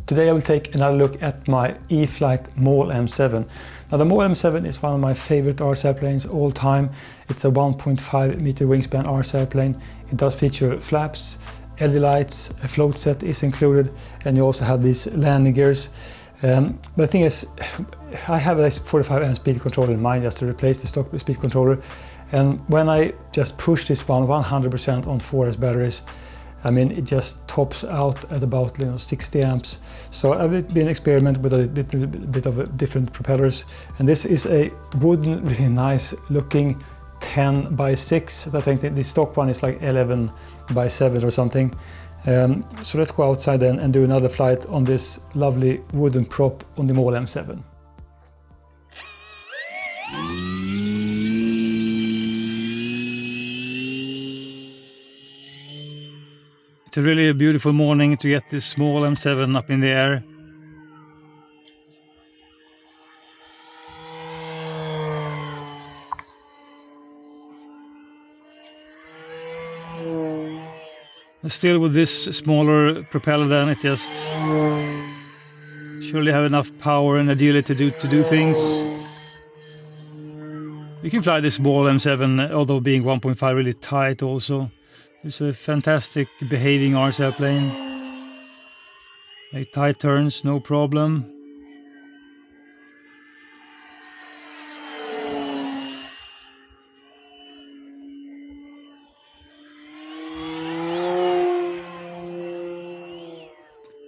Today I will take another look at my E-Flite Maule M7. Now the Maule M7 is one of my favorite RC airplanes all time. It's a 1.5 meter wingspan RC airplane. It does feature flaps, LED lights, a float set is included, and you also have these landing gears. But the thing is, I have a 45 amp speed controller in mind just to replace the stock speed controller. And when I just push this one 100% on 4S batteries, I mean, it just tops out at about 60 amps. So I've been experimenting with a little bit of different propellers. And this is a wooden, really nice looking 10 by 6. I think the stock one is like 11 by 7 or something. So let's go outside then and do another flight on this lovely wooden prop on the Maule M7. It's really a beautiful morning to get this Maule M7 up in the air. And still with this smaller propeller then it just surely have enough power and agility to do things. You can fly this Maule M7 although being 1.5 really tight also. It's a fantastic behaving RC airplane. Make tight turns, no problem.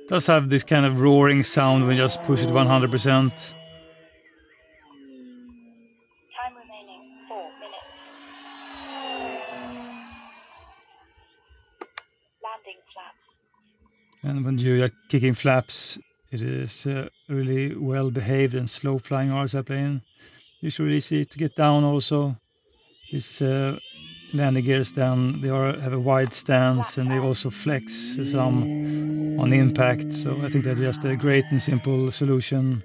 Does have this kind of roaring sound when you just push it 100%. Time remaining 4 minutes. Landing flaps. And when you are kicking flaps, it is really well behaved and slow flying RC airplane. Usually easy to get down also. These landing gears down, they have a wide stance and they also flex some on impact. So I think that's just a great and simple solution.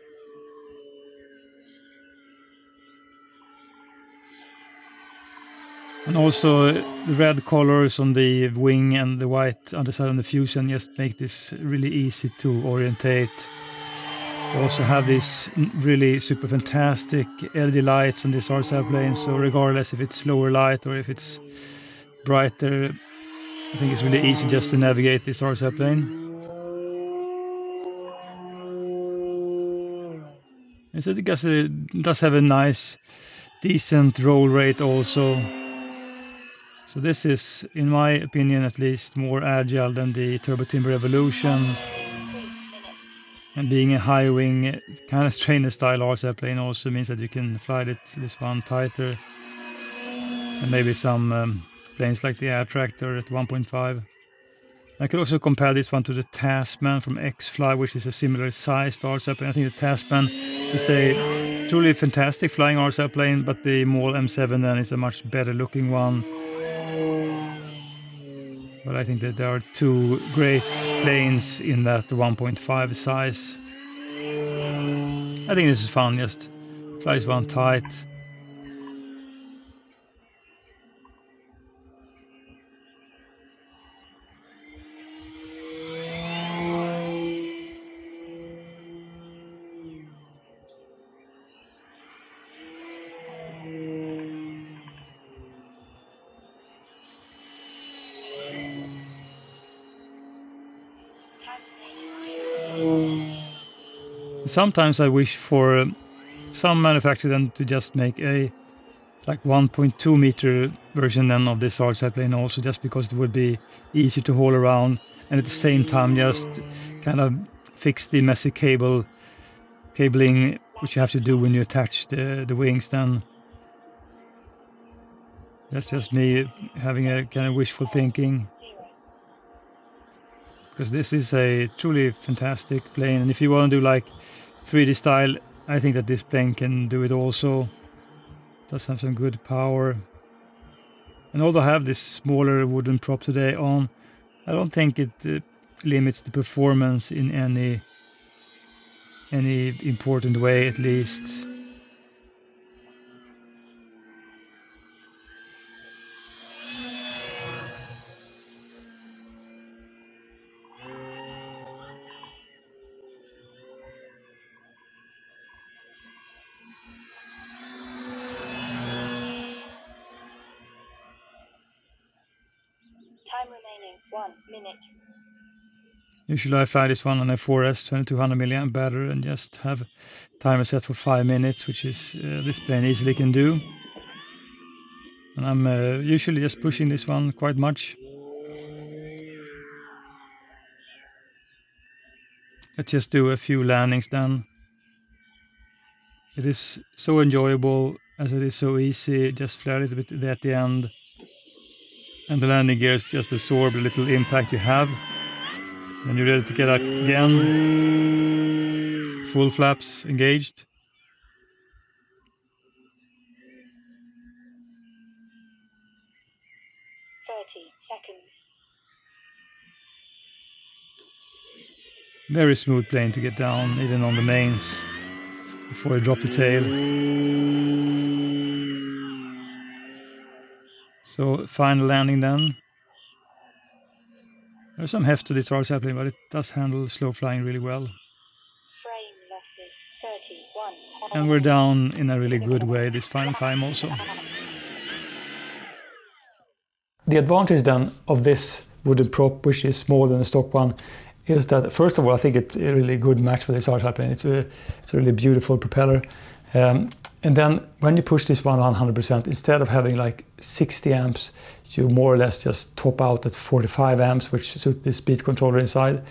And also the red colors on the wing and the white underside on the fuselage just make this really easy to orientate. You also have these really super fantastic LED lights on this RC airplane, so regardless if it's lower light or if it's brighter, I think it's really easy just to navigate this RC airplane. And so it does have a nice, decent roll rate also. So this is, in my opinion at least, more agile than the Turbo Timber Evolution. And being a high wing kind of trainer style RC airplane also means that you can fly this one tighter. And maybe some planes like the Air Tractor at 1.5. I could also compare this one to the Tasman from X-Fly, which is a similar sized RC airplane. I think the Tasman is a truly fantastic flying RC airplane, but the Maule M7 then is a much better looking one. But I think that there are two great planes in that 1.5 size. I think this is fun, just fly this one tight. Sometimes I wish for some manufacturer then to just make a like 1.2 meter version then of this RC airplane also, just because it would be easy to haul around and at the same time just kind of fix the messy cabling which you have to do when you attach the wings then. That's just me having a kind of wishful thinking. Because this is a truly fantastic plane, and if you want to do like 3D style, I think that this plane can do it also. Does have some good power. And although I have this smaller wooden prop today on, I don't think it limits the performance in any important way, at least. 1 minute. Usually I fly this one on a 4S 2200 milliamp battery and just have timer set for 5 minutes, which is this plane easily can do. And I'm usually just pushing this one quite much. Let's just do a few landings then. It is so enjoyable as it is so easy. Just flare a little bit there at the end. And the landing gears just absorb the little impact you have. Then you're ready to get out again. Full flaps engaged. 30 seconds. Very smooth plane to get down, even on the mains, before you drop the tail. So final landing then. There's some heft to this RC plane, but it does handle slow flying really well. Frame losses 31. And we're down in a really good way this final time also. The advantage then of this wooden prop, which is smaller than the stock one, is that first of all I think it's a really good match for this RC plane. It's a really beautiful propeller. And then when you push this one 100%, instead of having like 60 amps, you more or less just top out at 45 amps, which suit the speed controller inside.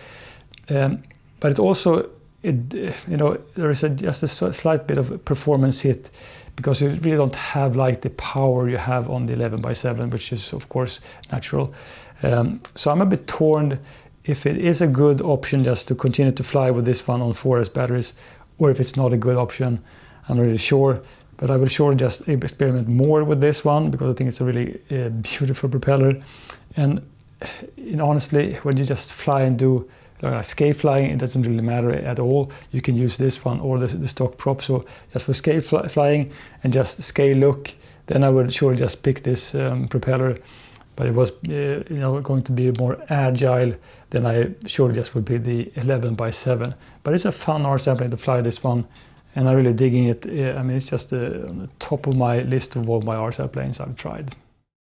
But it also, there is just a slight bit of performance hit, because you really don't have like the power you have on the 11x7, which is of course natural. So I'm a bit torn if it is a good option just to continue to fly with this one on 4S batteries, or if it's not a good option. I'm not really sure, but I will surely just experiment more with this one, because I think it's a really beautiful propeller. And honestly, when you just fly and do scale flying, it doesn't really matter at all. You can use this one or the stock prop. So just for scale flying and just scale look, then I would surely just pick this propeller. But it was going to be more agile, then I surely just would be the 11x7. But it's a fun RC plane to fly, this one, and I'm really digging it. I mean, it's just on the top of my list of all my RC planes I've tried.